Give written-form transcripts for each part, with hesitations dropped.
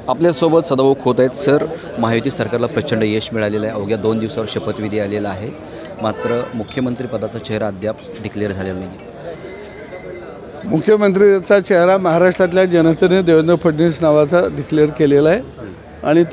आपल्यासोबत सदाभाऊ खोत आहेत. सर, महायुती सरकारला प्रचंड यश मिळालेलं आहे. अवघ्या 2 दिवसावर शपथविधी आलेला आहे. मात्र मुख्यमंत्री पदाचा चेहरा अद्याप डिक्लेअर झालेला नाही. मुख्यमंत्रीचा चेहरा महाराष्ट्रातल्या जनतेने देवेंद्र फडणवीस नावाचा डिक्लेअर केलेला आहे आणि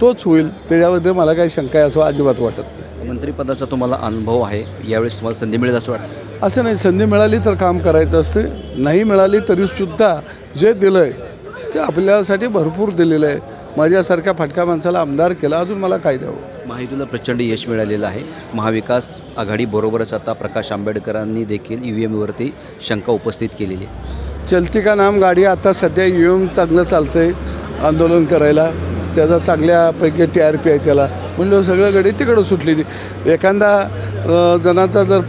तोच होईल. त्याच्याबद्दल मला काही शंका आहे असं अजिबात वाटत नाही. मंत्रिपदाचा तुम्हाला अनुभव आहे, यावेळेस तुम्हाला संधी मिळेल असं वाटतं? असं नाही, संधी मिळाली तर काम करायचं असते, नाही मिळाली तरीसुद्धा जे दिलं आहे ते आपल्यासाठी भरपूर दिलेलं आहे. माझ्यासारख्या फाटक्या माणसाला आमदार केला, अजून मला काय द्यावं. महायुतीला प्रचंड यश मिळालेलं आहे. महाविकास आघाडीबरोबरच आता प्रकाश आंबेडकरांनी देखील EVMवरती शंका उपस्थित केलेली आहे. चलती का नाम गाडी आता सध्या EVM चांगलं चालतं आहे आंदोलन करायला, त्याचा चांगल्यापैकी TRP आहे त्याला, म्हणलं सगळं गाडी तिकडं सुटली. एखादा जणाचा जर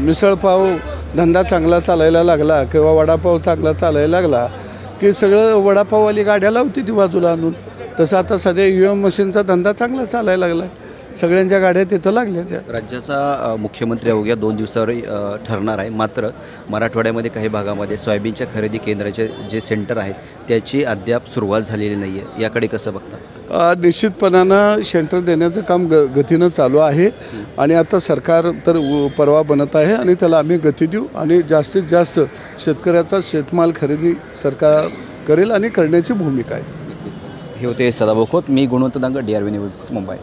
मिसळपाव धंदा चांगला चालायला लागला किंवा वडापाव चांगला चालायला लागला की सगळं वडापाववाली गाड्या लावते ती बाजूला आणून. तसं आता सध्या EVM मशीनचा धंदा चांगला चालायला लागला, सगळ्यांच्या गाड्या तिथं लागल्या. त्या राज्याचा मुख्यमंत्री अवघ्या 2 दिवसावर ठरणार आहे. मात्र मराठवाड्यामध्ये काही भागामध्ये सोयाबीनच्या खरेदी केंद्राचे जे सेंटर आहेत त्याची अद्याप सुरुवात झालेली नाही आहे. याकडे कसं बघता? निश्चितपणानं सेंटर देण्याचं काम गतीनं चालू आहे आणि आता सरकार तर परवा बनत आहे आणि त्याला आम्ही गती देऊ आणि जास्तीत जास्त शेतकऱ्याचा शेतमाल खरेदी सरकार करेल आणि करण्याची भूमिका आहे. हे होते सदाभाऊ खोत. मी गुणवंत दांग, DRV न्यूज, मुंबई.